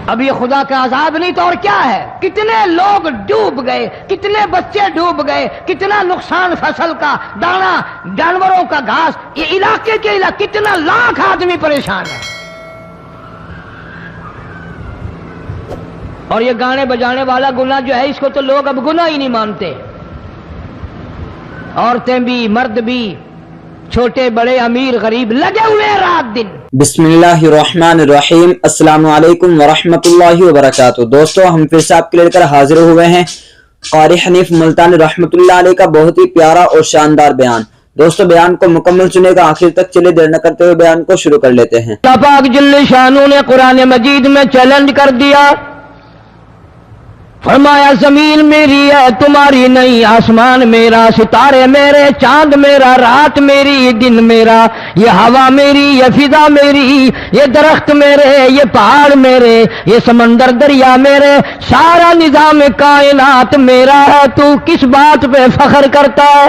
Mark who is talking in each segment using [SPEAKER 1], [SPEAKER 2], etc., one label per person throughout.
[SPEAKER 1] اب یہ خدا کا عذاب نہیں تو اور کیا ہے؟ کتنے لوگ ڈوب گئے، کتنے بچے ڈوب گئے، کتنا نقصان فصل کا، دانا، جانوروں کا گھاس، یہ علاقے کے کتنا لاکھ آدمی پریشان ہے۔ اور یہ گانے بجانے والا گناہ جو ہے اس کو تو لوگ اب گناہ ہی نہیں مانتے، عورتیں بھی مرد بھی، چھوٹے بڑے امیر غریب لگے ہوئے رات دن۔
[SPEAKER 2] بسم اللہ الرحمن الرحیم۔ السلام علیکم ورحمۃ اللہ وبرکاتہ۔ دوستو ہم پھر سے آپ کے لے کر حاضر ہوئے ہیں قاری حنیف ملتانی رحمۃ اللہ علیہ کا بہت ہی پیارا اور شاندار بیان۔ دوستو بیان کو مکمل سنے گا آخر تک، چلے دیر نہ کرتے ہوئے بیان کو شروع کر لیتے ہیں۔
[SPEAKER 1] اللہ پاک جل شانہ نے قرآن مجید میں چیلنج کر دیا، فرمایا زمین میری ہے تمہاری نہیں، آسمان میرا، ستارے میرے، چاند میرا، رات میری، دن میرا، یہ ہوا میری، یہ فضا میری، یہ درخت میرے، یہ پہاڑ میرے، یہ سمندر دریا میرے، سارا نظام کائنات میرا ہے، تو کس بات پہ فخر کرتا ہے؟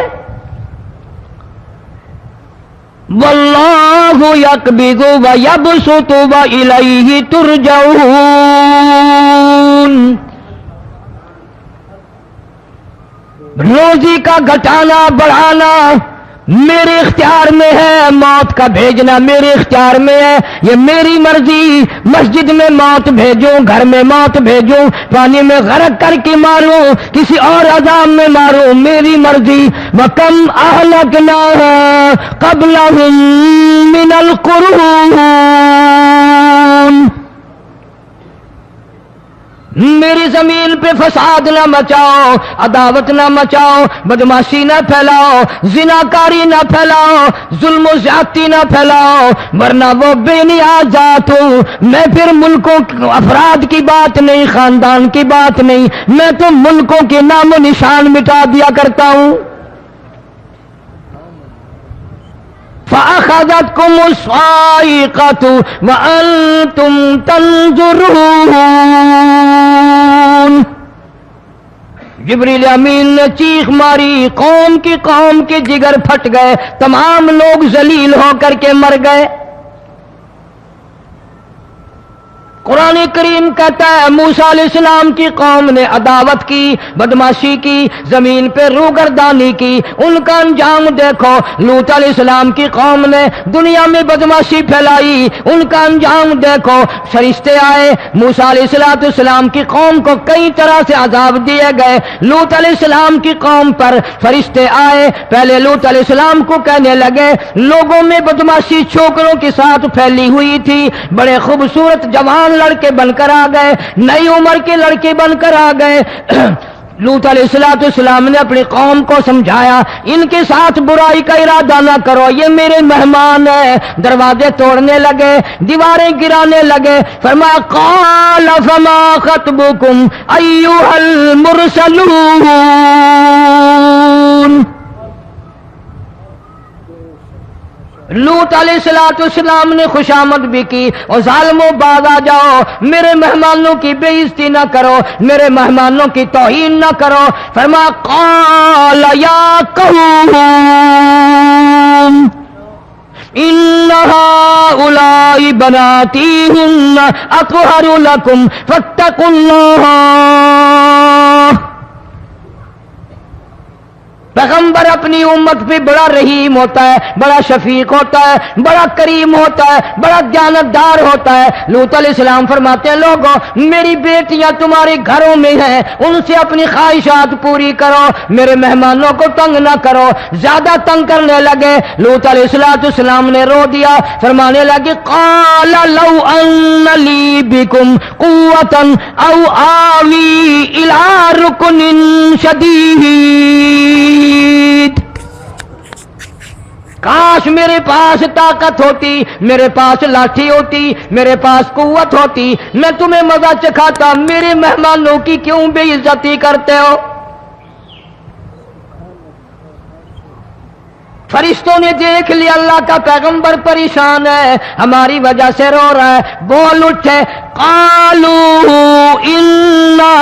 [SPEAKER 1] واللہ یقبض ویبسط والیہ ترجعون۔ روزی کا گھٹانا بڑھانا میرے اختیار میں ہے، موت کا بھیجنا میرے اختیار میں ہے، یہ میری مرضی۔ مسجد میں موت بھیجوں، گھر میں موت بھیجوں، پانی میں غرق کر کے ماروں، کسی اور عذاب میں ماروں، میری مرضی۔ وَكَمْ أَهْلَكْنَا قَبْلَهُم مِّنَ الْقُرُونِ۔ میری زمین پہ فساد نہ مچاؤ، عداوت نہ مچاؤ، بدماشی نہ پھیلاؤ، زناکاری نہ پھیلاؤ، ظلم و زیادتی نہ پھیلاؤ، ورنہ وہ بے نیاز ذات ہوں۔ میں پھر ملکوں افراد کی بات نہیں، خاندان کی بات نہیں، میں تو ملکوں کے نام و نشان مٹا دیا کرتا ہوں۔ فَأَخَذَتْكُمُ الصَّاعِقَةُ وَأَنْتُمْ تَنْظُرُونَ۔ جبریل امین نے چیخ ماری، قوم کے جگر پھٹ گئے، تمام لوگ ذلیل ہو کر کے مر گئے۔ قرآن کریم کہتا ہے موسیٰ علیہ السلام کی قوم نے عداوت کی، بدماشی کی، زمین پہ روگردانی کی، ان کا انجام دیکھو۔ لوط علیہ السلام کی قوم نے دنیا میں بدماشی پھیلائی، ان کا انجام دیکھو۔ فرشتے آئے، موسیٰ علیہ السلام کی قوم کو کئی طرح سے عذاب دیے گئے۔ لوط علیہ السلام کی قوم پر فرشتے آئے، پہلے لوط علیہ السلام کو کہنے لگے، لوگوں میں بدماشی چھوکروں کے ساتھ پھیلی ہوئی تھی، بڑے خوبصورت جوان لڑکے بن کر آ گئے، نئی عمر کے لڑکے بن کر آ گئے۔ لوط علیہ السلام نے اپنی قوم کو سمجھایا، ان کے ساتھ برائی کا ارادہ نہ کرو، یہ میرے مہمان ہیں۔ دروازے توڑنے لگے، دیواریں گرانے لگے۔ فرمایا قال فما خطبکم ایھا المرسلون۔ لوط علیہ السلام نے خوشامد بھی کی، اور ظالموں باز آ جاؤ، میرے مہمانوں کی بے عزتی نہ کرو، میرے مہمانوں کی توہین نہ کرو۔ فرمایا قال یا قوم ان هؤلاء بناتی ہن اطہر لکم فاتقوا اللہ۔ پیغمبر اپنی امت پہ بڑا رحیم ہوتا ہے، بڑا شفیق ہوتا ہے، بڑا کریم ہوتا ہے، بڑا دیانتدار ہوتا ہے۔ لوط علیہ السلام فرماتے ہیں لوگوں میری بیٹیاں تمہارے گھروں میں ہیں، ان سے اپنی خواہشات پوری کرو، میرے مہمانوں کو تنگ نہ کرو۔ زیادہ تنگ کرنے لگے، لوط علیہ السلام نے رو دیا، فرمانے لگے قال لو ان لی بکم قوة او آوی الی رکن شدید۔ کاش میرے پاس طاقت ہوتی، میرے پاس لاٹھی ہوتی، میرے پاس قوت ہوتی، میں تمہیں مزہ چکھاتا۔ میرے مہمانوں کی کیوں بے عزتی کرتے ہو؟ فرشتوں نے دیکھ لیا اللہ کا پیغمبر پریشان ہے، ہماری وجہ سے رو رہا ہے، بول اٹھے قالوا انا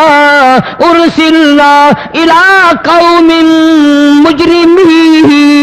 [SPEAKER 1] ارسلنا الى قوم مجرمین۔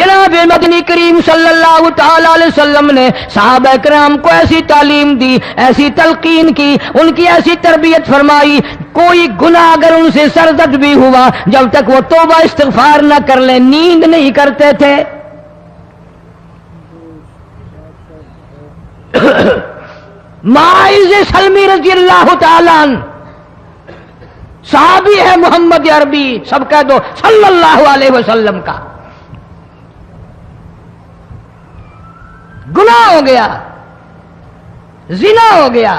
[SPEAKER 1] جناب مدنی کریم صلی اللہ تعالی علیہ وسلم نے صحابہ کرام کو ایسی تعلیم دی، ایسی تلقین کی، ان کی ایسی تربیت فرمائی، کوئی گناہ اگر ان سے سرزد بھی ہوا جب تک وہ توبہ استغفار نہ کر لیں نیند نہیں کرتے تھے۔ معاذ سلمی رضی اللہ تعالیٰ عنہ صحابی ہے محمد عربی، سب کہہ دو صلی اللہ علیہ وسلم کا، گناہ ہو گیا، زنا ہو گیا،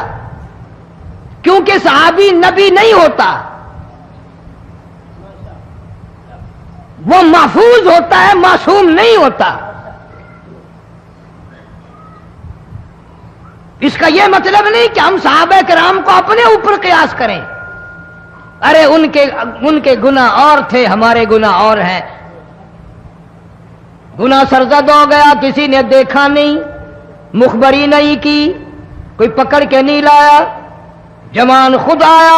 [SPEAKER 1] کیونکہ صحابی نبی نہیں ہوتا، وہ محفوظ ہوتا ہے، معصوم نہیں ہوتا۔ اس کا یہ مطلب نہیں کہ ہم صحابہ کرام کو اپنے اوپر قیاس کریں، ارے ان کے گناہ اور تھے، ہمارے گناہ اور ہیں۔ گناہ سرزد ہو گیا، کسی نے دیکھا نہیں، مخبری نہیں کی، کوئی پکڑ کے نہیں لایا، جوان خود آیا،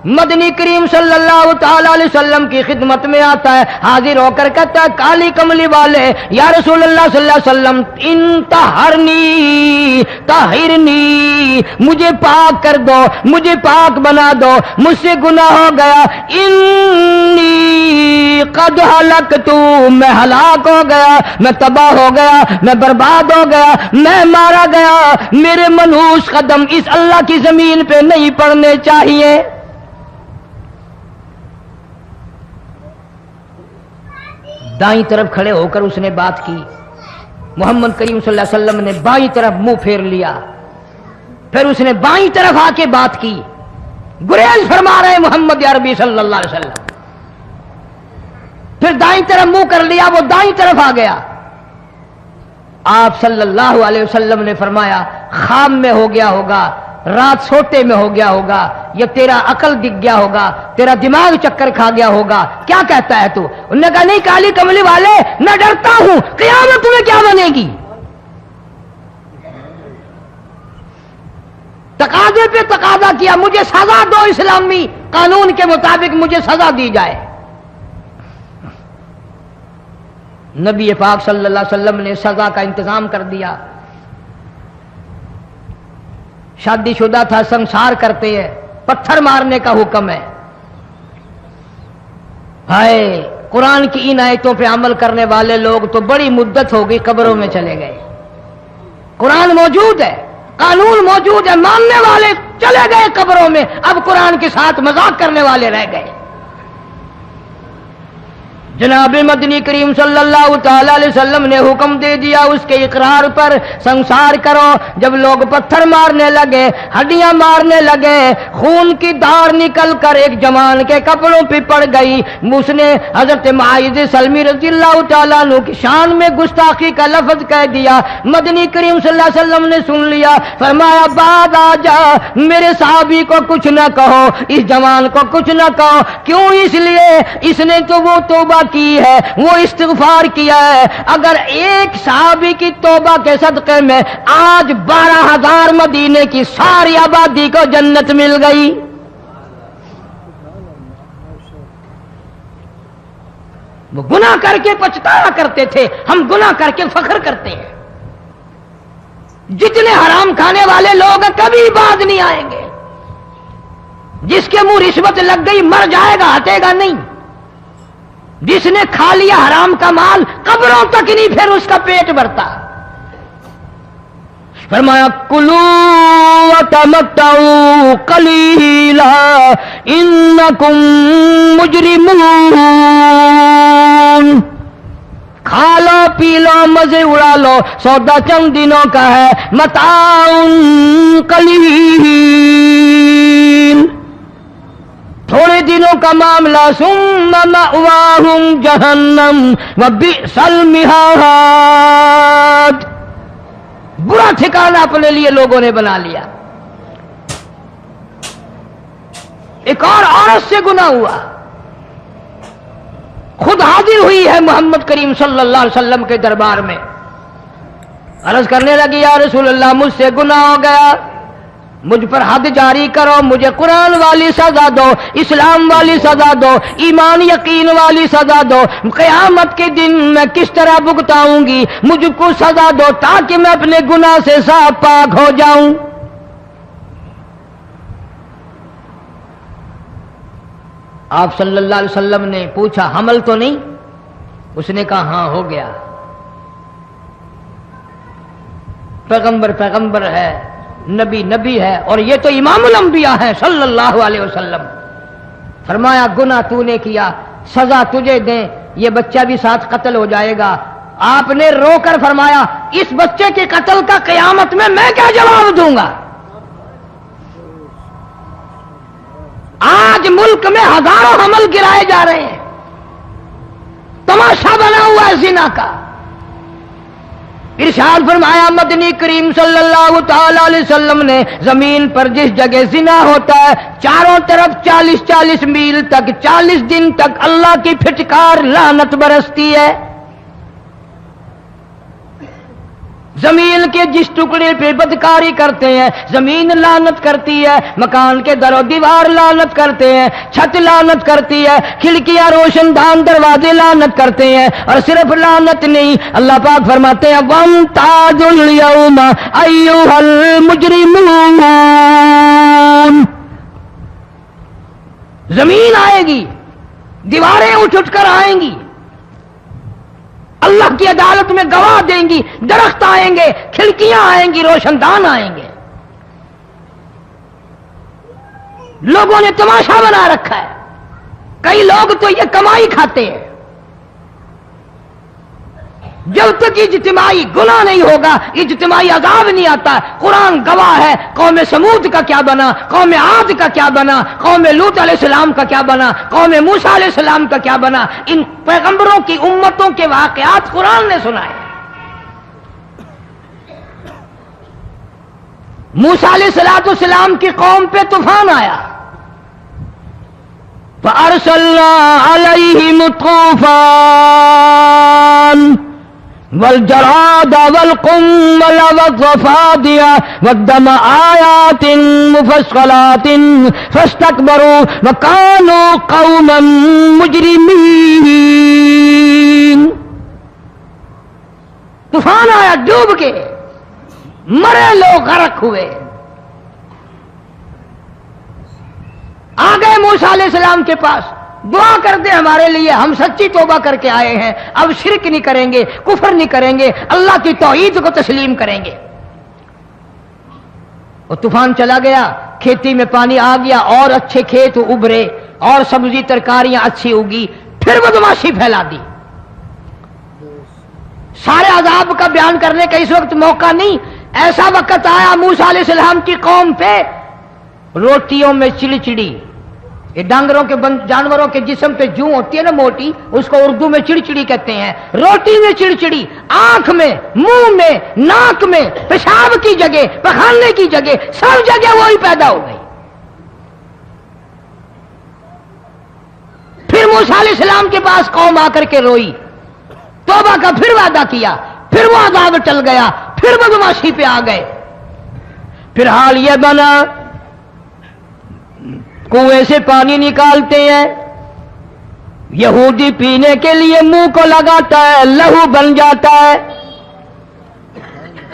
[SPEAKER 1] مدنی کریم صلی اللہ تعالی علیہ وسلم کی خدمت میں آتا ہے، حاضر ہو کر کہتا ہے کالی کملی والے یا رسول اللہ صلی اللہ علیہ وسلم انتہرنی طہرنی، مجھے پاک کر دو، مجھے پاک بنا دو، مجھ سے گناہ ہو گیا، انی قد ہلکت، میں ہلاک ہو گیا، میں تباہ ہو گیا، میں برباد ہو گیا، میں مارا گیا، میرے منحوس قدم اس اللہ کی زمین پہ نہیں پڑنے چاہیے۔ دائیں طرف کھڑے ہو کر اس نے بات کی، محمد کریم صلی اللہ علیہ وسلم نے بائیں طرف منہ پھیر لیا، پھر اس نے بائیں طرف آ کے بات کی، گریز فرما رہے محمد عربی صلی اللہ علیہ وسلم، پھر دائیں طرف منہ کر لیا، وہ دائیں طرف آ گیا۔ آپ صلی اللہ علیہ وسلم نے فرمایا خواب میں ہو گیا ہوگا، رات سوتے میں ہو گیا ہوگا، یا تیرا عقل دکھ گیا ہوگا، تیرا دماغ چکر کھا گیا ہوگا، کیا کہتا ہے تو؟ انہوں نے کہا نہیں کالی کملی والے، میں ڈرتا ہوں قیامت میں کیا بنے گی۔ تقاضے پہ تقاضا کیا، مجھے سزا دو، اسلامی قانون کے مطابق مجھے سزا دی جائے۔ نبی پاک صلی اللہ علیہ وسلم نے سزا کا انتظام کر دیا۔ شادی شدہ تھا، سنسار کرتے ہیں، پتھر مارنے کا حکم ہے۔ ہائے قرآن کی ان آیتوں پہ عمل کرنے والے لوگ تو بڑی مدت ہو گئی قبروں میں چلے گئے۔ قرآن موجود ہے، قانون موجود ہے، ماننے والے چلے گئے قبروں میں، اب قرآن کے ساتھ مذاق کرنے والے رہ گئے۔ جناب مدنی کریم صلی اللہ تعالی علیہ وسلم نے حکم دے دیا اس کے اقرار پر سنسار کرو۔ جب لوگ پتھر مارنے لگے، ہڈیاں مارنے لگے، خون کی دھار نکل کر ایک جوان کے کپڑوں پہ پڑ گئی، اس نے حضرت معاذ سلمی رضی اللہ تعالیٰ عنہ کی شان میں گستاخی کا لفظ کہہ دیا۔ مدنی کریم صلی اللہ علیہ وسلم نے سن لیا، فرمایا بعد آ جا، میرے صحابی کو کچھ نہ کہو، اس جوان کو کچھ نہ کہو۔ کیوں؟ اس لیے اس نے تو وہ توبہ کی ہے، وہ استغفار کیا ہے۔ اگر ایک صحابی کی توبہ کے صدقے میں آج 12,000 مدینے کی ساری آبادی کو جنت مل گئی۔ وہ گناہ کر کے پچھتایا کرتے تھے، ہم گناہ کر کے فخر کرتے ہیں۔ جتنے حرام کھانے والے لوگ کبھی باز نہیں آئیں گے۔ جس کے منہ رشوت لگ گئی مر جائے گا، ہٹے گا نہیں۔ جس نے کھا لیا حرام کا مال قبروں تک نہیں پھر اس کا پیٹ بھرتا۔ فرمایا کلو وتمتعوا قلیلا انکم مجرمون، کھا لو پی لو مزے اڑا لو، سودا چند دنوں کا ہے، متاع قلیل، تھوڑے دنوں کا معاملہ، ثم مأواہم جہنم وبئس المہاد، برا ٹھکانہ اپنے لیے لوگوں نے بنا لیا۔ ایک اور عورت سے گناہ ہوا، خود حاضر ہوئی ہے محمد کریم صلی اللہ علیہ وسلم کے دربار میں، عرض کرنے لگی یا رسول اللہ مجھ سے گناہ ہو گیا، مجھ پر حد جاری کرو، مجھے قرآن والی سزا دو، اسلام والی سزا دو، ایمان یقین والی سزا دو، قیامت کے دن میں کس طرح بھگتاؤں گی، مجھ کو سزا دو تاکہ میں اپنے گناہ سے صاف پاک ہو جاؤں۔ آپ صلی اللہ علیہ وسلم نے پوچھا حمل تو نہیں؟ اس نے کہا ہاں ہو گیا۔ پیغمبر ہے، نبی ہے، اور یہ تو امام الانبیاء ہے صلی اللہ علیہ وسلم۔ فرمایا گناہ تو نے کیا، سزا تجھے دیں، یہ بچہ بھی ساتھ قتل ہو جائے گا۔ آپ نے رو کر فرمایا اس بچے کے قتل کا قیامت میں کیا جواب دوں گا؟ آج ملک میں ہزاروں حمل گرائے جا رہے ہیں، تماشا بنا ہوا ہے زنا کا۔ ارشاد فرمایا مدنی کریم صلی اللہ تعالی علیہ وسلم نے زمین پر جس جگہ زنا ہوتا ہے چاروں طرف 40 میل تک 40 دن تک اللہ کی پھٹکار لعنت برستی ہے۔ زمین کے جس ٹکڑے پہ بدکاری کرتے ہیں زمین لعنت کرتی ہے، مکان کے در و دیوار لعنت کرتے ہیں، چھت لعنت کرتی ہے، کھڑکیاں روشن دان دروازے لعنت کرتے ہیں، اور صرف لعنت نہیں، اللہ پاک فرماتے ہیں وَامْتَازُوا الْيَوْمَ أَيُّهَا الْمُجْرِمُونَ۔ زمین آئے گی، دیواریں اٹھ کر آئیں گی، اللہ کی عدالت میں گواہ دیں گی، درخت آئیں گے، کھڑکیاں آئیں گی، روشن دان آئیں گے۔ لوگوں نے تماشا بنا رکھا ہے، کئی لوگ تو یہ کمائی کھاتے ہیں۔ جب تک اجتماعی گناہ نہیں ہوگا اجتماعی عذاب نہیں آتا۔ قرآن گواہ ہے، قوم سمود کا کیا بنا، قوم عاد کا کیا بنا، قوم لوط علیہ السلام کا کیا بنا، قوم موسیٰ علیہ السلام کا کیا بنا۔ ان پیغمبروں کی امتوں کے واقعات قرآن نے سنائے۔ موسیٰ علیہ السلام کی قوم پہ طوفان آیا، فَأَرْسَلْنَا عَلَيْهِمُ الطُّوفَانَ والجراد والقمل والضفادع والدم آيات مفصلات فاستكبروا وكانوا قوما مجرمين۔ طوفان آیا، ڈوب کے مرے لوگ، غرق ہوئے۔ آ گئے موسیٰ علیہ السلام کے پاس، دعا کر دے ہمارے لیے، ہم سچی توبہ کر کے آئے ہیں، اب شرک نہیں کریں گے، کفر نہیں کریں گے، اللہ کی توحید کو تسلیم کریں گے۔ وہ طوفان چلا گیا، کھیتی میں پانی آ گیا، اور اچھے کھیت ابھرے، اور سبزی ترکاریاں اچھی اگی، پھر بدماشی پھیلا دی۔ سارے عذاب کا بیان کرنے کا اس وقت موقع نہیں، ایسا وقت آیا موسیٰ علیہ السلام کی قوم پہ روٹیوں میں چڑچڑی، یہ ڈانگروں کے جانوروں کے جسم پہ جوں ہوتی ہے نا موٹی، اس کو اردو میں چڑچڑی کہتے ہیں۔ روٹی میں چڑچڑی، آنکھ میں، منہ میں، ناک میں، پیشاب کی جگہ، پخانے کی جگہ، سب جگہ وہی پیدا ہو گئی۔ پھر موسیٰ علیہ السلام کے پاس قوم آ کر کے روئی، توبہ کا پھر وعدہ کیا، پھر وہ عذاب ٹل گیا، پھر بدماشی پہ آ گئے۔ پھر حال یہ بنا کنویں سے پانی نکالتے ہیں، یہودی پینے کے لیے منہ کو لگاتا ہے، لہو بن جاتا ہے۔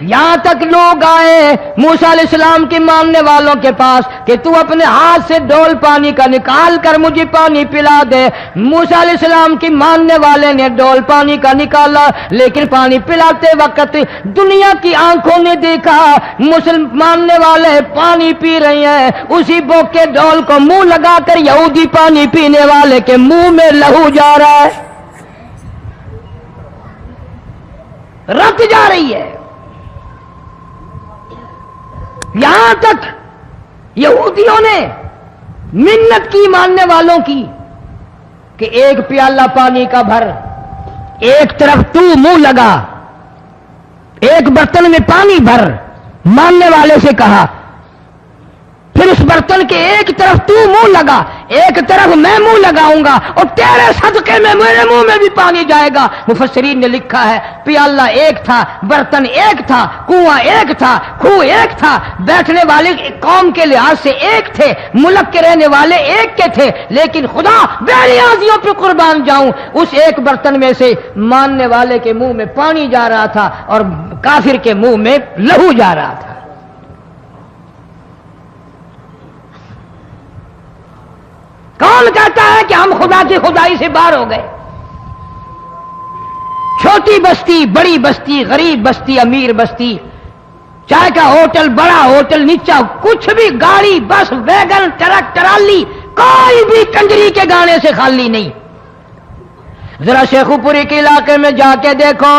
[SPEAKER 1] یہاں تک لوگ آئے موسیٰ علیہ السلام کی ماننے والوں کے پاس کہ تو اپنے ہاتھ سے ڈول پانی کا نکال کر مجھے پانی پلا دے۔ موسیٰ علیہ السلام کی ماننے والے نے ڈول پانی کا نکالا، لیکن پانی پلاتے وقت دنیا کی آنکھوں نے دیکھا ماننے والے پانی پی رہے ہیں، اسی بوک کے ڈول کو منہ لگا کر یہودی پانی پینے والے کے منہ میں لہو جا رہا ہے، رت جا رہی ہے۔ یہاں تک یہودیوں نے منت کی ماننے والوں کی کہ ایک پیالہ پانی کا بھر، ایک طرف تو منہ لگا، ایک برتن میں پانی بھر۔ ماننے والے سے کہا پھر اس برتن کے ایک طرف تو منہ لگا، ایک طرف میں منہ لگاؤں گا، اور تیرے صدقے میں میرے منہ میں بھی پانی جائے گا۔ مفسرین نے لکھا ہے پیالہ ایک تھا، برتن ایک تھا، کنواں ایک تھا، کھوہ ایک تھا، بیٹھنے والے قوم کے لحاظ سے ایک تھے، ملک کے رہنے والے ایک کے تھے، لیکن خدا بے نیازیوں پہ قربان جاؤں، اس ایک برتن میں سے ماننے والے کے منہ میں پانی جا رہا تھا اور کافر کے منہ میں لہو جا رہا تھا۔ کون کہتا ہے کہ ہم خدا کی خدائی سے باہر ہو گئے؟ چھوٹی بستی، بڑی بستی، غریب بستی، امیر بستی، چائے کا ہوٹل، بڑا ہوٹل، نیچا کچھ بھی، گاڑی، بس، ویگن، ٹرک، ٹرالی، کوئی بھی کنجری کے گانے سے خالی نہیں۔ ذرا شیخو پوری کے علاقے میں جا کے دیکھو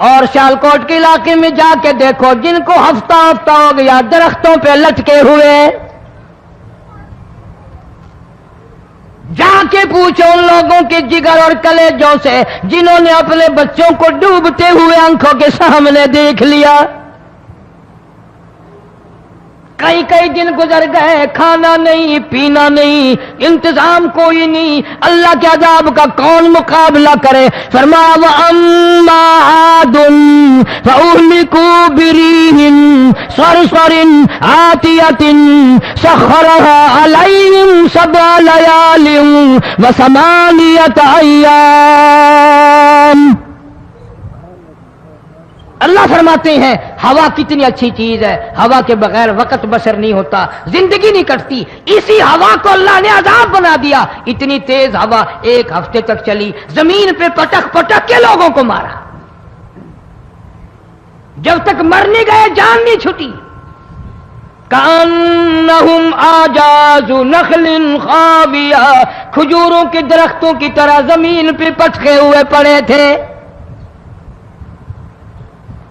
[SPEAKER 1] اور سیالکوٹ کے علاقے میں جا کے دیکھو، جن کو ہفتہ ہفتہ ہو گیا درختوں پہ لٹکے ہوئے، جا کے پوچھو ان لوگوں کے جگر اور کلیجوں سے جنہوں نے اپنے بچوں کو ڈوبتے ہوئے آنکھوں کے سامنے دیکھ لیا۔ کئی کئی دن گزر گئے، کھانا نہیں، پینا نہیں، انتظام کوئی نہیں، اللہ کے عذاب کا کون مقابلہ کرے؟ فرمایا وَأَمَّا عَادٌ فَأُهْلِكُوا بِرِيحٍ صَرْصَرٍ عَاتِيَةٍ سَخَّرَهَا عَلَيْهِمْ 7 لَيَالٍ و8 أَيَّامٍ۔ اللہ فرماتے ہیں ہوا کتنی اچھی چیز ہے، ہوا کے بغیر وقت بسر نہیں ہوتا، زندگی نہیں کٹتی، اسی ہوا کو اللہ نے عذاب بنا دیا۔ اتنی تیز ہوا 1 ہفتے تک چلی، زمین پہ پٹک پٹک کے لوگوں کو مارا، جب تک مر نہیں گئے جان نہیں چھٹی۔ کأنہم اعجاز نخل خاویہ، کھجوروں کے درختوں کی طرح زمین پہ پٹکے ہوئے پڑے تھے۔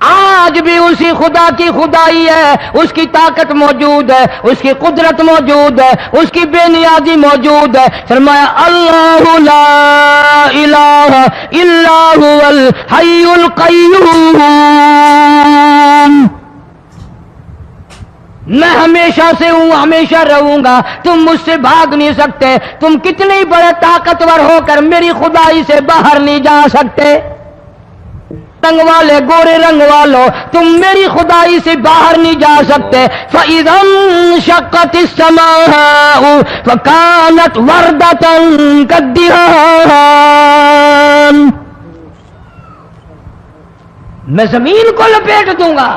[SPEAKER 1] آج بھی اسی خدا کی خدائی ہے، اس کی طاقت موجود ہے، اس کی قدرت موجود ہے، اس کی بے نیازی موجود ہے۔ فرمایا اللہ لا الہ الا هو الحی القیوم، میں ہمیشہ سے ہوں، ہمیشہ رہوں گا، تم مجھ سے بھاگ نہیں سکتے، تم کتنے ہی بڑے طاقتور ہو کر میری خدائی سے باہر نہیں جا سکتے۔ رنگ والے، گورے رنگ والو، تم میری خدائی سے باہر نہیں جا سکتے۔ فَإِذَا انشَقَّتِ السَّمَاءُ فَكَانَتْ وَرْدَةً كَالدِّهَانِ، میں زمین کو لپیٹ دوں گا،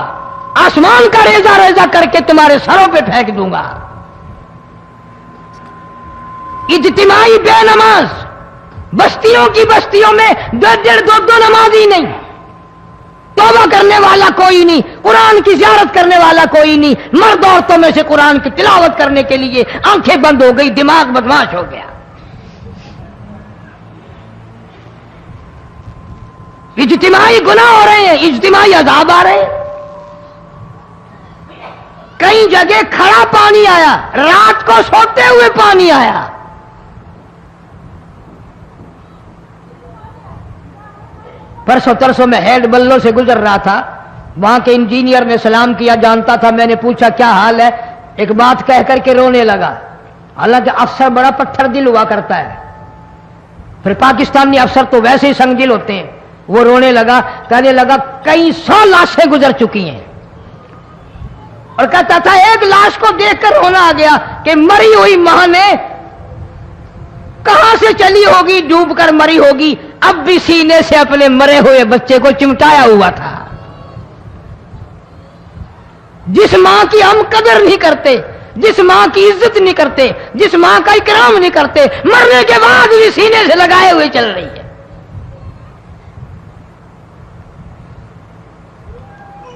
[SPEAKER 1] آسمان کا ریزہ ریزہ کر کے تمہارے سروں پہ پھینک دوں گا۔ اجتماعی بے نماز، بستیوں کی بستیوں میں 1.5-2 نمازی نہیں، توبہ کرنے والا کوئی نہیں، قرآن کی زیارت کرنے والا کوئی نہیں، مرد عورتوں میں سے قرآن کی تلاوت کرنے کے لیے آنکھیں بند ہو گئی، دماغ بدماش ہو گیا۔ اجتماعی گناہ ہو رہے ہیں، اجتماعی عذاب آ رہے ہیں۔ کئی جگہ کھڑا پانی آیا، رات کو سوتے ہوئے پانی آیا۔ پرسوں ترسوں میں ہیڈ بلوں سے گزر رہا تھا، وہاں کے انجینئر نے سلام کیا، جانتا تھا، میں نے پوچھا کیا حال ہے، ایک بات کہہ کر کے رونے لگا، حالانکہ افسر بڑا پتھر دل ہوا کرتا ہے، پھر پاکستانی افسر تو ویسے ہی سنگ دل ہوتے ہیں۔ وہ رونے لگا، کہنے لگا کئی 100 لاشیں گزر چکی ہیں، اور کہتا تھا ایک لاش کو دیکھ کر رونا آ گیا کہ مری ہوئی ماں نے کہاں سے چلی ہوگی، ڈوب کر مری ہوگی، اب بھی سینے سے اپنے مرے ہوئے بچے کو چمٹایا ہوا تھا۔ جس ماں کی ہم قدر نہیں کرتے، جس ماں کی عزت نہیں کرتے، جس ماں کا اکرام نہیں کرتے، مرنے کے بعد بھی سینے سے لگائے ہوئے چل رہی ہے۔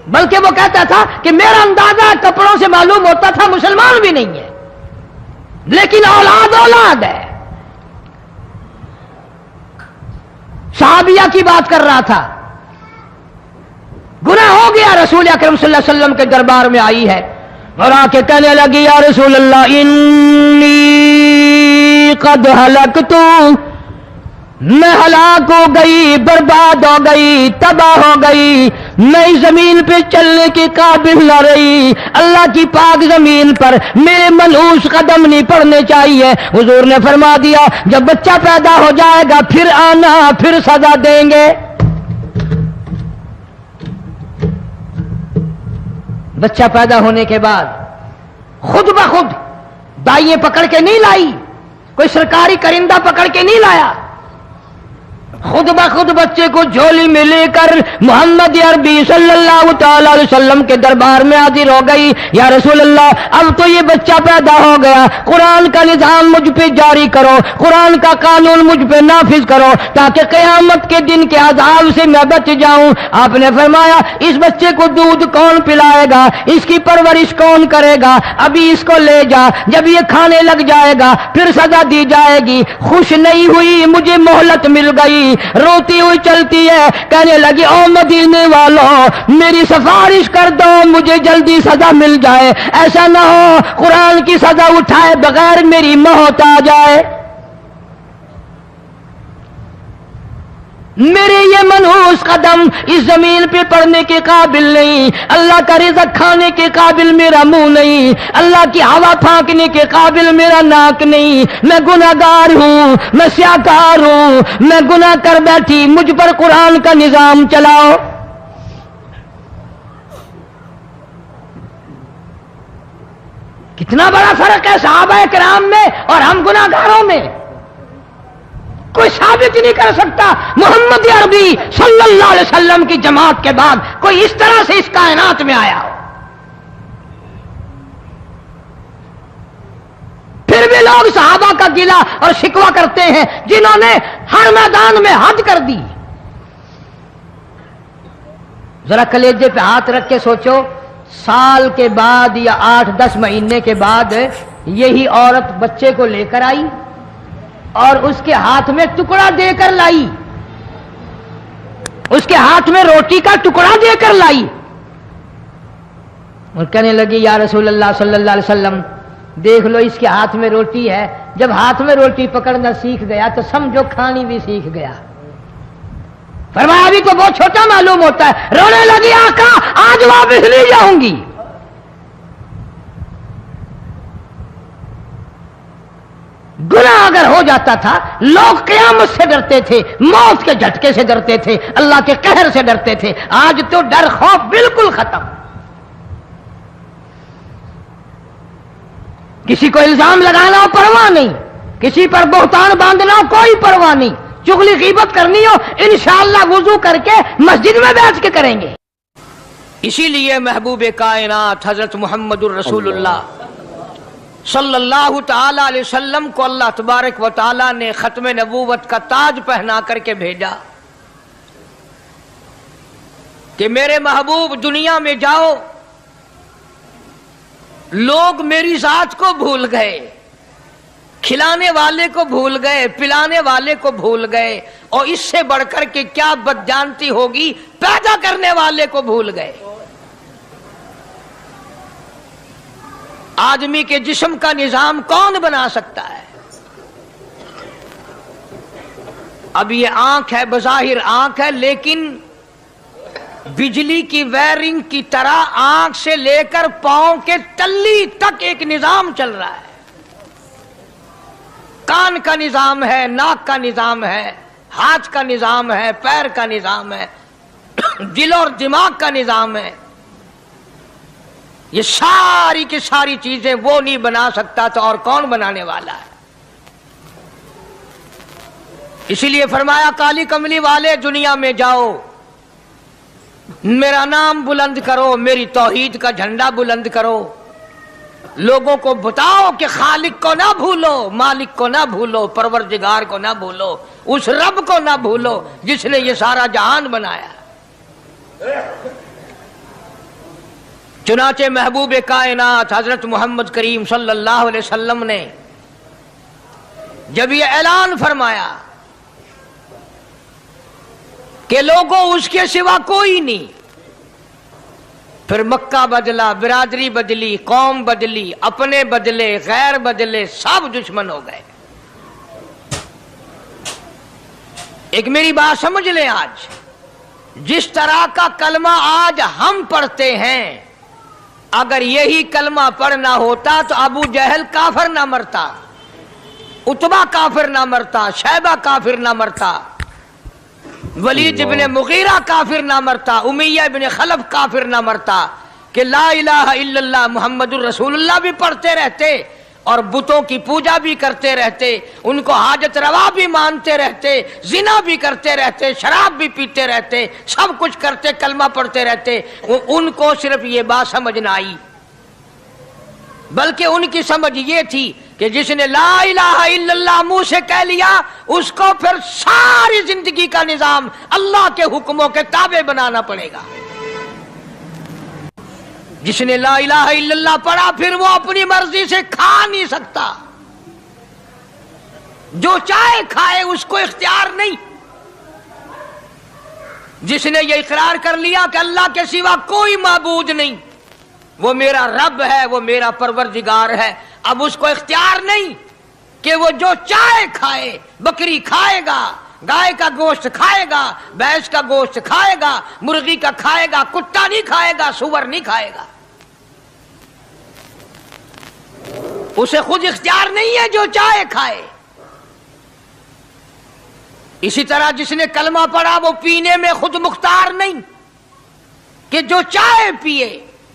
[SPEAKER 1] بلکہ وہ کہتا تھا کہ میرا اندازہ کپڑوں سے معلوم ہوتا تھا مسلمان بھی نہیں ہے، لیکن اولاد اولاد ہے۔ صحابیہ کی بات کر رہا تھا، گناہ ہو گیا، رسول اکرم صلی اللہ علیہ وسلم کے دربار میں آئی ہے اور آ کے کہنے لگی یا رسول اللہ انی قد ہلکت، میں ہلاک ہو گئی، برباد ہو گئی، تباہ ہو گئی، میں اس زمین پہ چلنے کے قابل نہ رہی، اللہ کی پاک زمین پر میرے منحوس قدم نہیں پڑنے چاہیے۔ حضور نے فرما دیا جب بچہ پیدا ہو جائے گا پھر آنا، پھر سزا دیں گے۔ بچہ پیدا ہونے کے بعد خود بخود دائیں پکڑ کے نہیں لائی، کوئی سرکاری کرندہ پکڑ کے نہیں لایا، خود بخود بچے کو جھولی میں لے کر محمد عربی صلی اللہ تعالی علیہ وسلم کے دربار میں حاضر ہو گئی۔ یا رسول اللہ، اب تو یہ بچہ پیدا ہو گیا، قرآن کا نظام مجھ پہ جاری کرو، قرآن کا قانون مجھ پہ نافذ کرو تاکہ قیامت کے دن کے عذاب سے میں بچ جاؤں۔ آپ نے فرمایا اس بچے کو دودھ کون پلائے گا، اس کی پرورش کون کرے گا، ابھی اس کو لے جا، جب یہ کھانے لگ جائے گا پھر سزا دی جائے گی۔ خوش نہیں ہوئی، مجھے مہلت مل گئی، روتی ہوئی چلتی ہے، کہنے لگی او مدینے والوں میری سفارش کر دو، مجھے جلدی سزا مل جائے، ایسا نہ ہو قرآن کی سزا اٹھائے بغیر میری موت آ جائے۔ میرے یہ منحوس قدم اس زمین پہ پڑنے کے قابل نہیں، اللہ کا رزق کھانے کے قابل میرا منہ نہیں، اللہ کی ہوا پھانکنے کے قابل میرا ناک نہیں، میں گناہگار ہوں، میں سیاکار ہوں، میں گناہ کر بیٹھی، مجھ پر قرآن کا نظام چلاؤ۔ کتنا بڑا فرق ہے صحابہ کرام میں اور ہم گناہگاروں میں، کوئی ثابت نہیں کر سکتا محمد عربی صلی اللہ علیہ وسلم کی جماعت کے بعد کوئی اس طرح سے اس کائنات میں آیا ہو۔ پھر بھی لوگ صحابہ کا گلہ اور شکوہ کرتے ہیں جنہوں نے ہر میدان میں حد کر دی۔ ذرا کلیجے پہ ہاتھ رکھ کے سوچو، سال کے بعد یا 8-10 مہینے کے بعد یہی عورت بچے کو لے کر آئی اور اس کے ہاتھ میں ٹکڑا دے کر لائی، اس کے ہاتھ میں روٹی کا ٹکڑا دے کر لائی اور کہنے لگی یا رسول اللہ صلی اللہ علیہ وسلم دیکھ لو اس کے ہاتھ میں روٹی ہے، جب ہاتھ میں روٹی پکڑنا سیکھ گیا تو سمجھو کھانی بھی سیکھ گیا۔ فرمایا ابھی تو بہت چھوٹا معلوم ہوتا ہے، رونے لگی آقا آج واپس لے جاؤں گی۔ گناہ اگر ہو جاتا تھا لوگ قیامت سے ڈرتے تھے، موت کے جھٹکے سے ڈرتے تھے، اللہ کے قہر سے ڈرتے تھے، آج تو ڈر خوف بالکل ختم۔ کسی کو الزام لگانا ہو پرواہ نہیں، کسی پر بہتان باندھنا ہو کوئی پرواہ نہیں، چغلی غیبت کرنی ہو انشاءاللہ وضو کر کے مسجد میں بیٹھ کے کریں گے۔ اسی لیے محبوب کائنات حضرت محمد الرسول اللہ صلی اللہ تعالی علیہ وسلم کو اللہ تبارک و تعالی نے ختم نبوت کا تاج پہنا کر کے بھیجا کہ میرے محبوب دنیا میں جاؤ، لوگ میری ذات کو بھول گئے، کھلانے والے کو بھول گئے، پلانے والے کو بھول گئے، اور اس سے بڑھ کر کے کیا بدجانتی ہوگی پیدا کرنے والے کو بھول گئے۔ آدمی کے جسم کا نظام کون بنا سکتا ہے؟ اب یہ آنکھ ہے، بظاہر آنکھ ہے، لیکن بجلی کی وائرنگ کی طرح آنکھ سے لے کر پاؤں کے تلی تک ایک نظام چل رہا ہے۔ کان کا نظام ہے، ناک کا نظام ہے، ہاتھ کا نظام ہے، پیر کا نظام ہے، دل اور دماغ کا نظام ہے۔ یہ ساری کی ساری چیزیں وہ نہیں بنا سکتا تو اور کون بنانے والا ہے؟ اسی لیے فرمایا کالی کملی والے دنیا میں جاؤ، میرا نام بلند کرو، میری توحید کا جھنڈا بلند کرو، لوگوں کو بتاؤ کہ خالق کو نہ بھولو، مالک کو نہ بھولو، پروردگار کو نہ بھولو، اس رب کو نہ بھولو جس نے یہ سارا جہان بنایا۔ چنانچہ محبوب کائنات حضرت محمد کریم صلی اللہ علیہ وسلم نے جب یہ اعلان فرمایا کہ لوگوں اس کے سوا کوئی نہیں، پھر مکہ بدلا، برادری بدلی، قوم بدلی، اپنے بدلے، غیر بدلے، سب دشمن ہو گئے۔ ایک میری بات سمجھ لیں، آج جس طرح کا کلمہ آج ہم پڑھتے ہیں، اگر یہی کلمہ پڑھنا ہوتا تو ابو جہل کافر نہ مرتا، عتبہ کافر نہ مرتا، شیبہ کافر نہ مرتا، ولید ابن مغیرہ کافر نہ مرتا، امیہ ابن خلف کافر نہ مرتا، کہ لا الہ الا اللہ محمد الرسول اللہ بھی پڑھتے رہتے اور بتوں کی پوجا بھی کرتے رہتے، ان کو حاجت روا بھی مانتے رہتے، زنا بھی کرتے رہتے، شراب بھی پیتے رہتے، سب کچھ کرتے، کلمہ پڑھتے رہتے، ان کو صرف یہ بات سمجھ نہ آئی، بلکہ ان کی سمجھ یہ تھی کہ جس نے لا الہ الا اللہ منہ سے کہہ لیا، اس کو پھر ساری زندگی کا نظام اللہ کے حکموں کے تابع بنانا پڑے گا۔ جس نے لا الہ الا اللہ پڑھا، پھر وہ اپنی مرضی سے کھا نہیں سکتا، جو چاہے کھائے، اس کو اختیار نہیں۔ جس نے یہ اقرار کر لیا کہ اللہ کے سوا کوئی معبود نہیں، وہ میرا رب ہے، وہ میرا پروردگار ہے، اب اس کو اختیار نہیں کہ وہ جو چاہے کھائے، بکری کھائے گا، گائے کا گوشت کھائے گا، بھینس کا گوشت کھائے گا، مرغی کا کھائے گا، کتا نہیں کھائے گا، سور نہیں کھائے گا، اسے خود اختیار نہیں ہے، جو چاہے کھائے۔ اسی طرح جس نے کلمہ پڑھا وہ پینے میں خود مختار نہیں کہ جو چاہے پیے،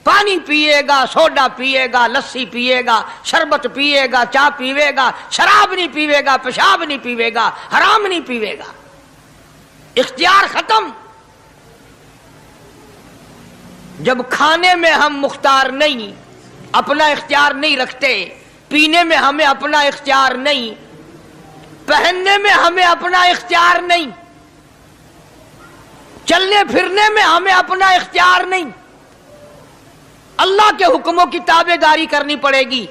[SPEAKER 1] پانی پیے گا، سوڈا پیے گا، لسی پیے گا، شربت پیے گا، چائے پیوے گا، شراب نہیں پیوے گا، پیشاب نہیں پیوے گا، حرام نہیں پیوے گا، اختیار ختم۔ جب کھانے میں ہم مختار نہیں، اپنا اختیار نہیں رکھتے، پینے میں ہمیں اپنا اختیار نہیں، پہننے میں ہمیں اپنا اختیار نہیں، چلنے پھرنے میں ہمیں اپنا اختیار نہیں، اللہ کے حکموں کی تابع داری کرنی پڑے گی۔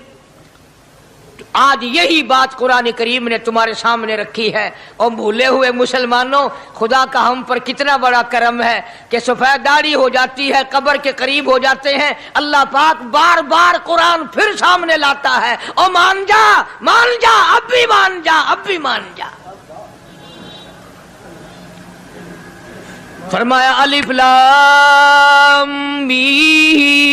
[SPEAKER 1] آج یہی بات قرآن کریم نے تمہارے سامنے رکھی ہے، اور بھولے ہوئے مسلمانوں، خدا کا ہم پر کتنا بڑا کرم ہے کہ سفید داڑھی ہو جاتی ہے، قبر کے قریب ہو جاتے ہیں، اللہ پاک بار بار قرآن پھر سامنے لاتا ہے، اور مان جا، مان جا، اب بھی مان جا، اب بھی مان جا۔ فرمایا الف لام میم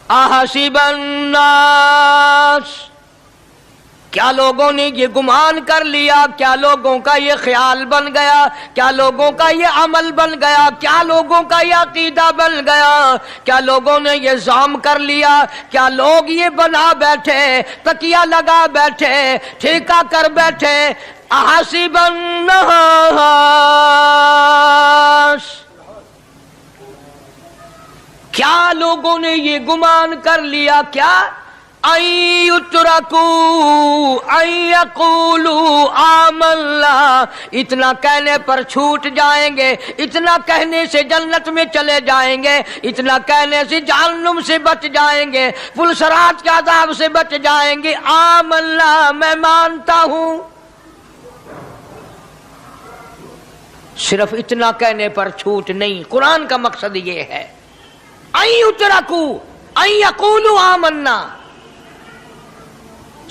[SPEAKER 1] احسب الناس، کیا لوگوں نے یہ گمان کر لیا، کیا لوگوں کا یہ خیال بن گیا، کیا لوگوں کا یہ عمل بن گیا، کیا لوگوں کا یہ عقیدہ بن گیا، کیا لوگوں نے یہ زعم کر لیا، کیا لوگ یہ بنا بیٹھے، تکیہ لگا بیٹھے، ٹھیکہ کر بیٹھے، احسب الناس، کیا لوگوں نے یہ گمان کر لیا، کیا ان یترکوا ان یقولوا آمنا، اتنا کہنے پر چھوٹ جائیں گے، اتنا کہنے سے جنت میں چلے جائیں گے، اتنا کہنے سے جہنم سے بچ جائیں گے، پلسرات کے عذاب سے بچ جائیں گے، آمنا میں مانتا ہوں، صرف اتنا کہنے پر چھوٹ نہیں۔ قرآن کا مقصد یہ ہے ان یترکوا ان یقولوا آمنا،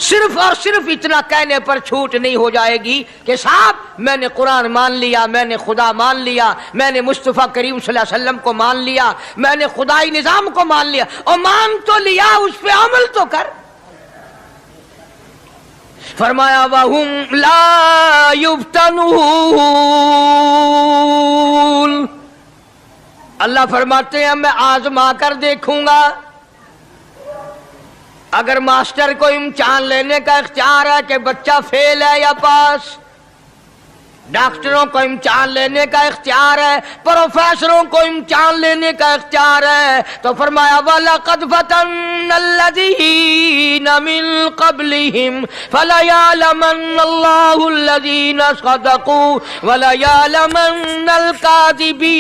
[SPEAKER 1] صرف اور صرف اتنا کہنے پر چھوٹ نہیں ہو جائے گی کہ صاحب میں نے قرآن مان لیا، میں نے خدا مان لیا، میں نے مصطفیٰ کریم صلی اللہ علیہ وسلم کو مان لیا، میں نے خدائی نظام کو مان لیا، اور مان تو لیا، اس پہ عمل تو کر۔ فرمایا وَهُمْ لَا يُفْتَنُونَ، اللہ فرماتے ہیں میں آزما کر دیکھوں گا۔ اگر ماسٹر کو امتحان لینے کا اختیار ہے کہ بچہ فیل ہے یا پاس، ڈاکٹروں کو امتحان لینے کا اختیار ہے، پروفیسروں کو امتحان لینے کا اختیار ہے، تو فرمایا وَلَقَدْ فَتَنَّا الَّذِينَ مِن قَبْلِهِمْ فَلَيَعْلَمَنَّ اللَّهُ الَّذِينَ صَدَقُوا وَلَيَعْلَمَنَّ الْكَاذِبِينَ۔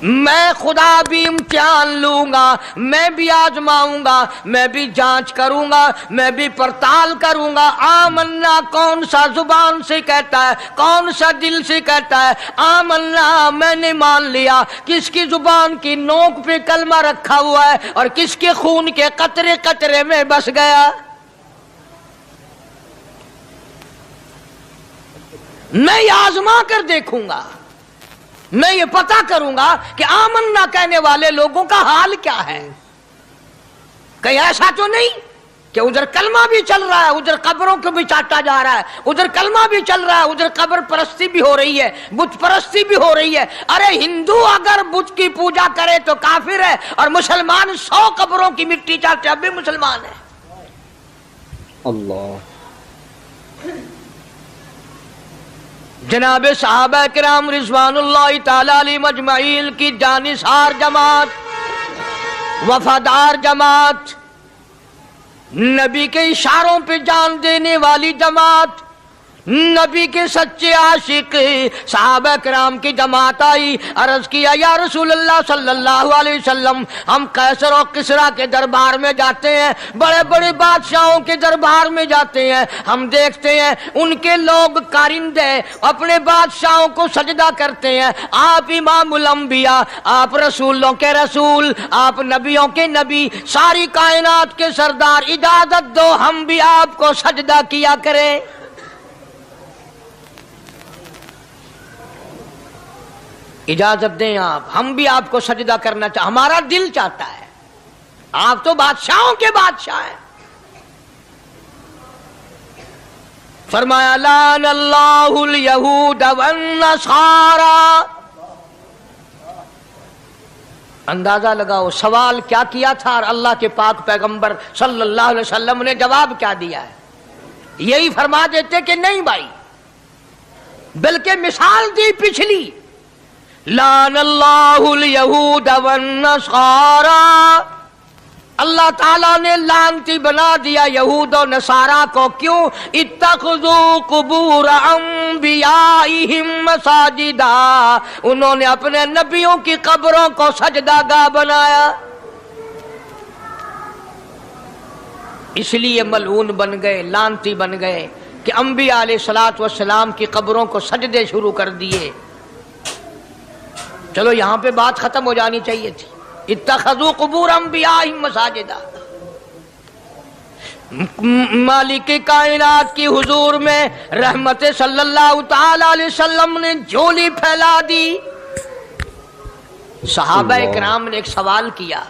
[SPEAKER 1] میں خدا بھی امتحان لوں گا، میں بھی آزماؤں گا، میں بھی جانچ کروں گا، میں بھی پڑتال کروں گا۔ آمنا کون سا زبان سے کہتا ہے، کون سا دل سے کہتا ہے؟ آمنا میں نے مان لیا۔ کس کی زبان کی نوک پہ کلمہ رکھا ہوا ہے اور کس کے خون کے قطرے قطرے میں بس گیا؟ میں یہ آزما کر دیکھوں گا، میں یہ پتا کروں گا کہ آمنا کہنے والے لوگوں کا حال کیا ہے۔ کہیں ایسا تو نہیں کہ ادھر کلمہ بھی چل رہا ہے، ادھر قبروں کو بھی چاٹا جا رہا ہے، ادھر کلمہ بھی چل رہا ہے، ادھر قبر پرستی بھی ہو رہی ہے، بت پرستی بھی ہو رہی ہے۔ ارے ہندو اگر بت کی پوجا کرے تو کافر ہے، اور مسلمان 100 قبروں کی مٹی چاٹے اب بھی مسلمان ہے۔
[SPEAKER 2] اللہ
[SPEAKER 1] جناب صحابہ کرام رضوان اللہ تعالی علیہم اجمعین کی جانثار جماعت، وفادار جماعت، نبی کے اشاروں پہ جان دینے والی جماعت، نبی کے سچے عاشق صحابہ کرام کی جماعت آئی، عرض کیا یا رسول اللہ صلی اللہ علیہ وسلم، ہم قیصر اور کسریٰ کے دربار میں جاتے ہیں، بڑے بڑے بادشاہوں کے دربار میں جاتے ہیں، ہم دیکھتے ہیں ان کے لوگ کارندے اپنے بادشاہوں کو سجدہ کرتے ہیں، آپ امام الانبیاء، آپ رسولوں کے رسول، آپ نبیوں کے نبی، ساری کائنات کے سردار، اجازت دو ہم بھی آپ کو سجدہ کیا کریں۔ اجازت دیں آپ، ہم بھی آپ کو سجدہ کرنا چاہتے، ہمارا دل چاہتا ہے، آپ تو بادشاہوں کے بادشاہ ہیں۔ فرمایا لعن اللہ الیہود والنصارى۔ اندازہ لگاؤ سوال کیا کیا تھا اور اللہ کے پاک پیغمبر صلی اللہ علیہ وسلم نے جواب کیا دیا ہے؟ یہی فرما دیتے کہ نہیں بھائی، بلکہ مثال دی پچھلی، لعن اللہ الیہود والنصارى، اللہ تعالیٰ نے لعنتی بنا دیا یہود و نصارہ کو۔ کیوں؟ اتخذوا قبور انبیائہم مساجدا، انہوں نے اپنے نبیوں کی قبروں کو سجدہ گاہ بنایا، اس لیے ملعون بن گئے، لعنتی بن گئے کہ انبیاء علیہ السلام کی قبروں کو سجدے شروع کر دیے۔ چلو یہاں پہ بات ختم ہو جانی چاہیے تھی، اتخذوا قبور انبیائہم مساجدا۔ مالک کائنات کی حضور میں رحمت صلی اللہ تعالی علیہ وسلم نے جھولی پھیلا دی۔ صحابہ کرام نے ایک سوال کیا،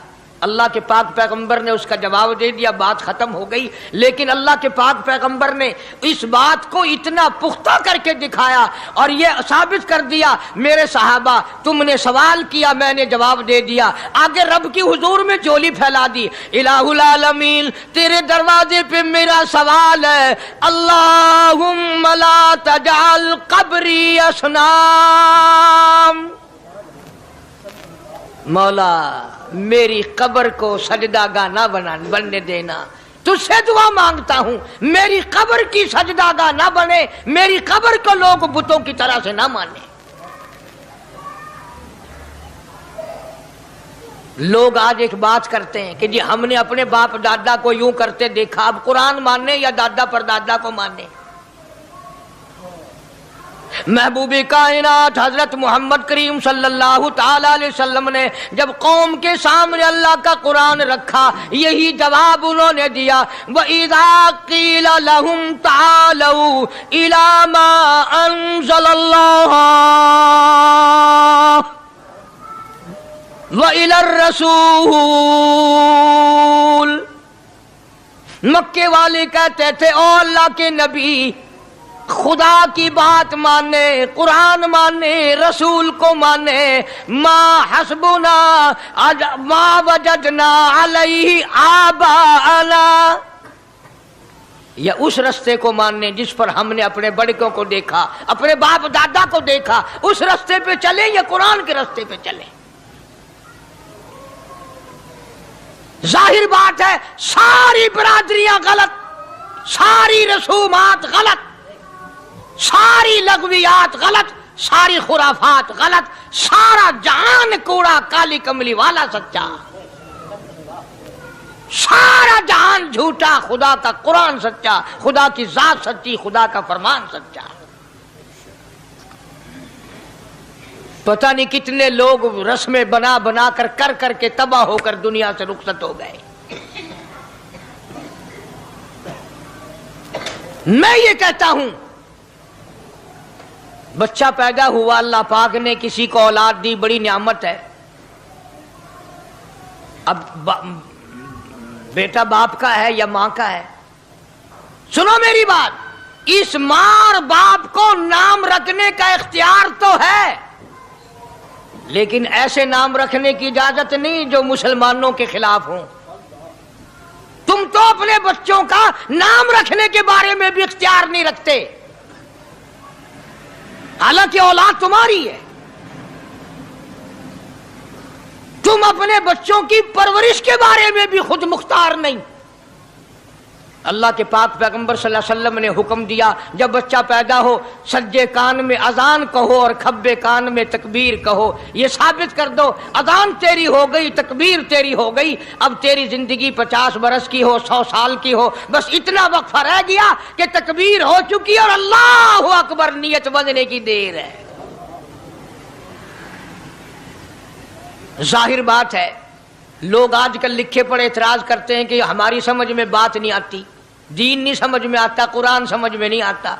[SPEAKER 1] اللہ کے پاک پیغمبر نے اس کا جواب دے دیا، بات ختم ہو گئی۔ لیکن اللہ کے پاک پیغمبر نے اس بات کو اتنا پختہ کر کے دکھایا اور یہ ثابت کر دیا، میرے صحابہ تم نے سوال کیا، میں نے جواب دے دیا۔ آگے رب کی حضور میں جھولی پھیلا دی، الہ العالمین تیرے دروازے پہ میرا سوال ہے، اللہم لا تجعل قبری اصنام، مولا میری قبر کو سجدہ گاہ نہ بننے دینا، تجھ سے دعا مانگتا ہوں میری قبر کی سجدہ گاہ نہ بنے، میری قبر کو لوگ بتوں کی طرح سے نہ مانے۔ لوگ آج ایک بات کرتے ہیں کہ جی ہم نے اپنے باپ دادا کو یوں کرتے دیکھا، اب قرآن ماننے یا دادا پر دادا کو ماننے؟ محبوب کائنات حضرت محمد کریم صلی اللہ تعالی علیہ وسلم نے جب قوم کے سامنے اللہ کا قرآن رکھا، یہی جواب انہوں نے دیا، وَإِذَا قِيلَ لَهُمْ تَعَالَوْا إِلَى مَا أَنزَلَ اللَّهُ وَإِلَى الرَّسُولِ، مکے والے کہتے تھے او اللہ کے نبی، خدا کی بات مانے، قرآن مانے، رسول کو مانے، ما حسبنا ما وجدنا علیہ آباءنا، یا اس رستے کو ماننے جس پر ہم نے اپنے بڑکوں کو دیکھا، اپنے باپ دادا کو دیکھا، اس رستے پہ چلیں یا قرآن کے رستے پہ چلیں؟ ظاہر بات ہے ساری برادریاں غلط، ساری رسومات غلط، ساری لغویات غلط، ساری خرافات غلط، سارا جہان کوڑا، کالی کملی والا سچا، سارا جہان جھوٹا، خدا کا قرآن سچا، خدا کی ذات سچی، خدا کا فرمان سچا۔ پتہ نہیں کتنے لوگ رسمیں بنا بنا کر کے تباہ ہو کر دنیا سے رخصت ہو گئے۔ میں یہ کہتا ہوں، بچہ پیدا ہوا، اللہ پاک نے کسی کو اولاد دی، بڑی نعمت ہے۔ اب بیٹا باپ کا ہے یا ماں کا ہے؟ سنو میری بات، اس ماں اور باپ کو نام رکھنے کا اختیار تو ہے، لیکن ایسے نام رکھنے کی اجازت نہیں جو مسلمانوں کے خلاف ہوں۔ تم تو اپنے بچوں کا نام رکھنے کے بارے میں بھی اختیار نہیں رکھتے، حالانکہ اولاد تمہاری ہے۔ تم اپنے بچوں کی پرورش کے بارے میں بھی خود مختار نہیں۔ اللہ کے پاک پیغمبر صلی اللہ علیہ وسلم نے حکم دیا، جب بچہ پیدا ہو سجے کان میں اذان کہو اور کھبے کان میں تکبیر کہو، یہ ثابت کر دو اذان تیری ہو گئی، تکبیر تیری ہو گئی، اب تیری زندگی 50 برس کی ہو، 100 سال کی ہو، بس اتنا وقفہ رہ گیا کہ تکبیر ہو چکی اور اللہ اکبر نیت بندنے کی دیر ہے۔ ظاہر بات ہے، لوگ آج کل لکھے پڑے اعتراض کرتے ہیں کہ ہماری سمجھ میں بات نہیں آتی، دین نہیں سمجھ میں آتا، قرآن سمجھ میں نہیں آتا۔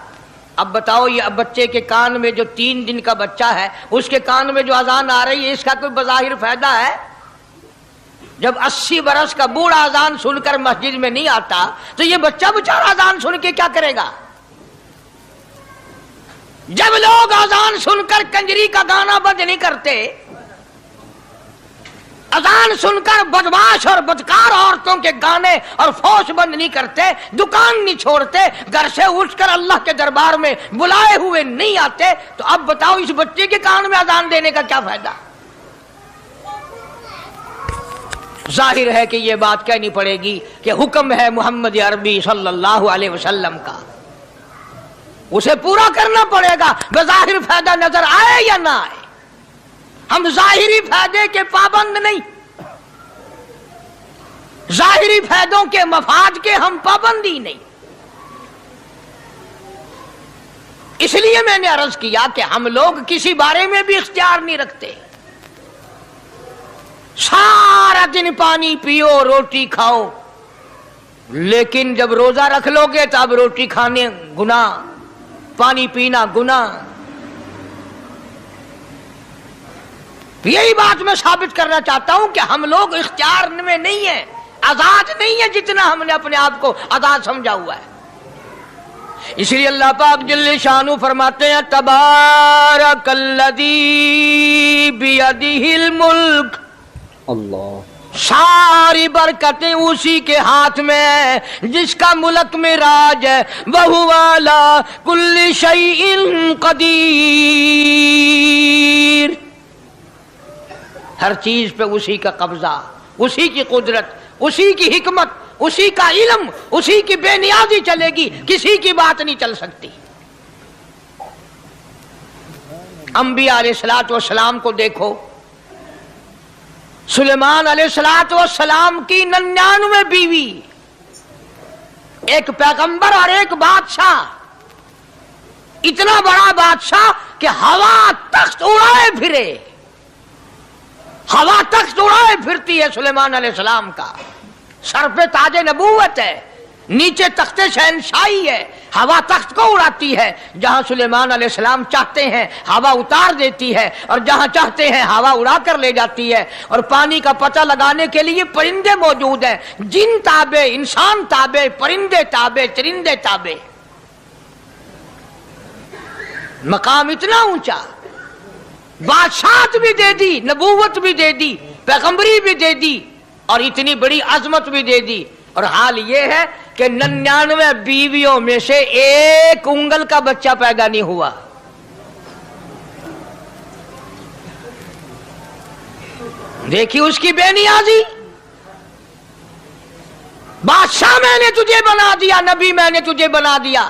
[SPEAKER 1] اب بتاؤ، یہ اب بچے کے کان میں جو 3 دن کا بچہ ہے، اس کے کان میں جو اذان آ رہی ہے، اس کا کوئی بظاہر فائدہ ہے؟ جب 80 برس کا بوڑھا اذان سن کر مسجد میں نہیں آتا تو یہ بچہ بیچارہ اذان سن کے کیا کرے گا؟ جب لوگ اذان سن کر کنجری کا گانا بند نہیں کرتے، اذان سن کر بدماش اور بدکار عورتوں کے گانے اور فوش بند نہیں کرتے، دکان نہیں چھوڑتے، گھر سے اٹھ کر اللہ کے دربار میں بلائے ہوئے نہیں آتے، تو اب بتاؤ اس بچے کے کان میں اذان دینے کا کیا فائدہ؟ ظاہر ہے کہ یہ بات کہنی پڑے گی کہ حکم ہے محمد عربی صلی اللہ علیہ وسلم کا، اسے پورا کرنا پڑے گا، بظاہر فائدہ نظر آئے یا نہ آئے۔ ہم ظاہری فائدے کے پابند نہیں، ظاہری فائدوں کے مفاد کے ہم پابندی نہیں۔ اس لیے میں نے عرض کیا کہ ہم لوگ کسی بارے میں بھی اختیار نہیں رکھتے، سارا دن پانی پیو، روٹی کھاؤ، لیکن جب روزہ رکھ لو گے تو اب روٹی کھانے گناہ، پانی پینا گناہ۔ یہی بات میں ثابت کرنا چاہتا ہوں کہ ہم لوگ اختیار میں نہیں ہیں، آزاد نہیں ہیں جتنا ہم نے اپنے آپ کو آزاد سمجھا ہوا ہے۔ اس لیے اللہ پاک جل شانہ فرماتے ہیں، تبارک الذی بیدہ الملک، اللہ، ساری برکتیں اسی کے ہاتھ میں ہیں جس کا ملک میں راج ہے، وَهُوَ عَلَىٰ كُلِّ شَيْءٍ قدیر، ہر چیز پہ اسی کا قبضہ، اسی کی قدرت، اسی کی حکمت، اسی کا علم، اسی کی بے نیازی چلے گی، کسی کی بات نہیں چل سکتی۔ انبیاء علیہ السلام کو دیکھو، سلیمان علیہ السلام کی 99 بیوی، ایک پیغمبر اور ایک بادشاہ، اتنا بڑا بادشاہ کہ ہوا تخت اڑائے پھرے، ہوا تخت اڑائے پھرتی ہے سلیمان علیہ السلام کا، سر پہ تاج نبوت ہے، نیچے تخت شہنشاہی ہے، ہوا تخت کو اڑاتی ہے، جہاں سلیمان علیہ السلام چاہتے ہیں ہوا اتار دیتی ہے، اور جہاں چاہتے ہیں ہوا اڑا کر لے جاتی ہے، اور پانی کا پتہ لگانے کے لیے پرندے موجود ہیں، جن تابع، انسان تابع، پرندے تابع، چرندے تابع، مقام اتنا اونچا، بادشاہت بھی دے دی، نبوت بھی دے دی، پیغمبری بھی دے دی، اور اتنی بڑی عظمت بھی دے دی، اور حال یہ ہے کہ 99 بیویوں میں سے ایک انگل کا بچہ پیدا نہیں ہوا۔ دیکھی اس کی بے نیازی، بادشاہ میں نے تجھے بنا دیا، نبی میں نے تجھے بنا دیا،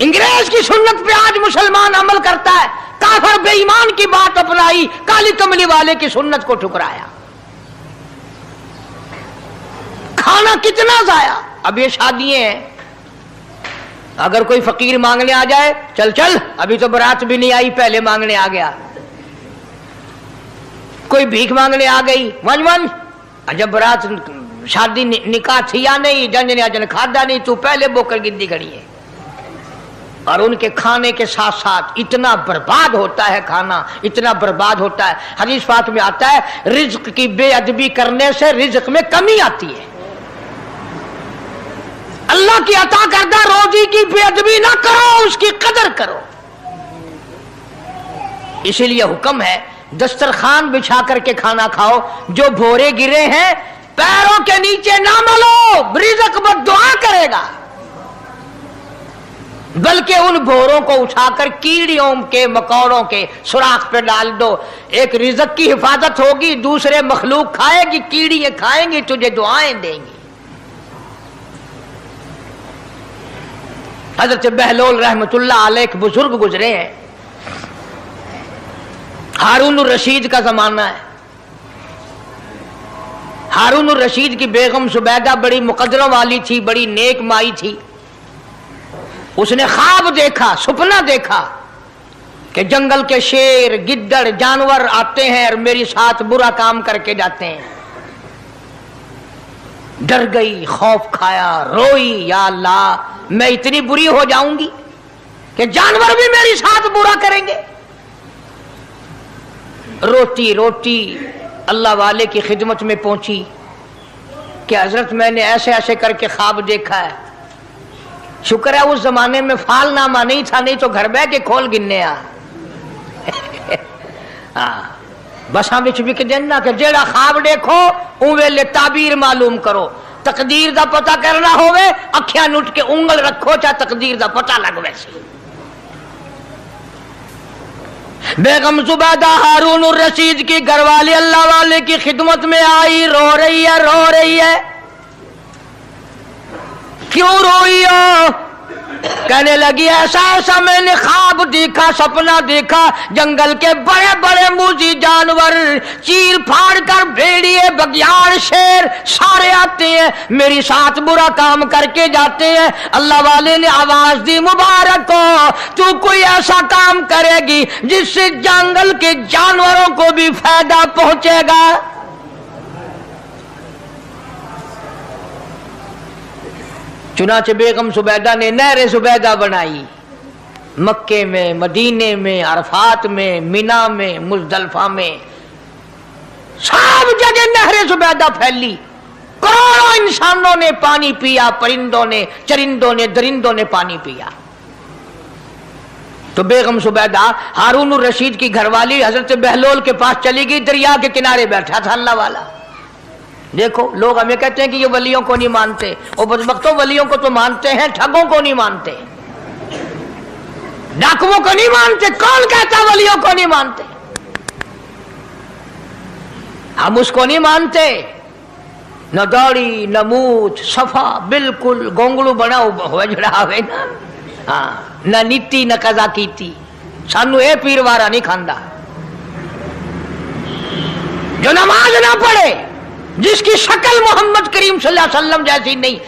[SPEAKER 1] انگریز کی سنت پہ آج مسلمان عمل کرتا ہے، کافر بے ایمان کی بات اپنائی، کالی کملی والے کی سنت کو ٹھکرایا۔ کھانا کتنا ضائع۔ اب یہ شادیاں ہیں، اگر کوئی فقیر مانگنے آ جائے، چل چل ابھی تو برات بھی نہیں آئی پہلے مانگنے آ گیا۔ کوئی بھیک مانگنے آ گئی، ون ون، جب برات شادی نکاح تھی یا نہیں، جن نے اجن کھادا نہیں، تو پہلے بوکر گدی کھڑی ہے۔ اور ان کے کھانے کے ساتھ ساتھ اتنا برباد ہوتا ہے کھانا، اتنا برباد ہوتا ہے۔ حدیث پاک میں آتا ہے رزق کی بے ادبی کرنے سے رزق میں کمی آتی ہے۔ اللہ کی عطا کردہ روزی کی بے ادبی نہ کرو، اس کی قدر کرو۔ اسی لیے حکم ہے دسترخوان بچھا کر کے کھانا کھاؤ، جو بھورے گرے ہیں پیروں کے نیچے نہ ملو، رزق بد دعا کرے گا، بلکہ ان بھوروں کو اٹھا کر کیڑیوں کے مکوڑوں کے سوراخ پہ ڈال دو۔ ایک رزق کی حفاظت ہوگی، دوسرے مخلوق کھائے گی، کیڑیاں کھائیں گی، تجھے دعائیں دیں گی۔ حضرت بہلول رحمت اللہ علیہ ایک بزرگ گزرے ہیں، ہارون الرشید کا زمانہ ہے۔ ہارون الرشید کی بیگم زبیدہ بڑی مقدروں والی تھی، بڑی نیک مائی تھی۔ اس نے خواب دیکھا، سپنا دیکھا کہ جنگل کے شیر، گدڑ، جانور آتے ہیں اور میری ساتھ برا کام کر کے جاتے ہیں۔ ڈر گئی، خوف کھایا، روئی، یا اللہ میں اتنی بری ہو جاؤں گی کہ جانور بھی میری ساتھ برا کریں گے۔ روتی روتی اللہ والے کی خدمت میں پہنچی کہ حضرت میں نے ایسے ایسے کر کے خواب دیکھا ہے۔ شکر ہے اس زمانے میں فال نامہ نہیں تھا، نہیں تو گھر بہ کے کھول گننے آ بساں وچ وک دینا کہ جیڑا خواب دیکھو اون ویلے تعبیر معلوم کرو۔ تقدیر دا پتہ کرنا ہوئے اکھیاں نٹ کے انگل رکھو، چاہے تقدیر دا پتہ لگ ویسی۔ بیگم زبیدہ ہارون الرشید کی گھر والی اللہ والے کی خدمت میں آئی، رو رہی ہے، رو رہی ہے۔ کیوں روئی ہو؟ کہنے لگی ایسا ایسا میں نے خواب دیکھا، سپنا دیکھا، جنگل کے بڑے بڑے موذی جانور چیر پھاڑ کر بھیڑیے، بگیاڑ، شیر سارے آتے ہیں، میری ساتھ برا کام کر کے جاتے ہیں۔ اللہ والے نے آواز دی مبارک ہو، تو کوئی ایسا کام کرے گی جس سے جنگل کے جانوروں کو بھی فائدہ پہنچے گا۔ چنانچہ بیگم زبیدہ نے نہر زبیدہ بنائی، مکے میں، مدینے میں، عرفات میں، مینا میں، مزدلفہ میں، سب جگہ نہر زبیدہ پھیلی۔ کروڑوں انسانوں نے پانی پیا، پرندوں نے، چرندوں نے، درندوں نے پانی پیا۔ تو بیگم زبیدہ ہارون الرشید کی گھر والی حضرت بہلول کے پاس چلی گئی، دریا کے کنارے بیٹھا تھا اللہ والا۔ دیکھو لوگ ہمیں کہتے ہیں کہ یہ ولیوں کو نہیں مانتے، اور بدبختوں ولیوں کو تو مانتے ہیں، ٹھگوں کو نہیں مانتے، ڈاکوؤں کو نہیں مانتے۔ کون کہتا ولیوں کو نہیں مانتے؟ ہم اس کو نہیں مانتے، نہ داڑھی نہ مونچھ، صفا بالکل گونگلو بنا ہوا جڑا ہوئے نا، ہاں، نہ نیتی نہ قضا کیتی، سانو اے پیر وارا نہیں کھاندا۔ جو نماز نہ پڑھے، جس کی شکل محمد کریم صلی اللہ علیہ وسلم جیسی نہیں،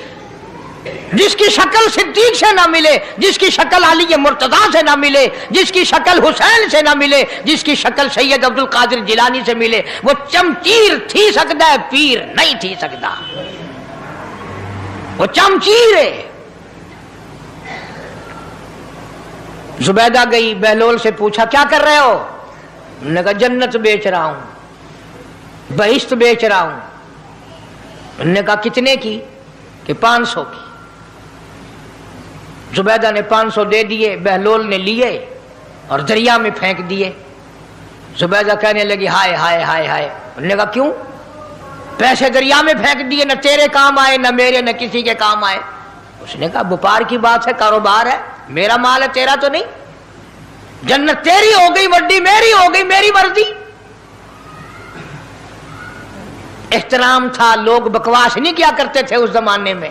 [SPEAKER 1] جس کی شکل صدیق سے نہ ملے، جس کی شکل علی مرتضیٰ سے نہ ملے، جس کی شکل حسین سے نہ ملے، جس کی شکل سید عبد القادر جیلانی سے ملے، وہ چمچیر تھی سکتا ہے، پیر نہیں تھی سکتا، وہ چمچیر ہے۔ زبیدہ گئی، بہلول سے پوچھا کیا کر رہے ہو؟ انہوں نے کہا جنت بیچ رہا ہوں، بہشت بیچ رہا ہوں۔ انہوں نے کہا کتنے کی؟ کہ 500 کی۔ زبیدہ نے 500 دے دیے، بہلول نے لیے اور دریا میں پھینک دیے۔ زبیدہ کہنے لگی ہائے ہائے ہائے ہائے۔ انہوں نے کہا کیوں؟ پیسے دریا میں پھینک دیے، نہ تیرے کام آئے، نہ میرے، نہ کسی کے کام آئے۔ اس نے کہا وپار کی بات ہے، کاروبار ہے، میرا مال ہے، تیرا تو نہیں۔ جنت تیری ہو گئی، وڈی میری ہو گئی، میری مرضی۔ احترام تھا، لوگ بکواس نہیں کیا کرتے تھے اس زمانے میں۔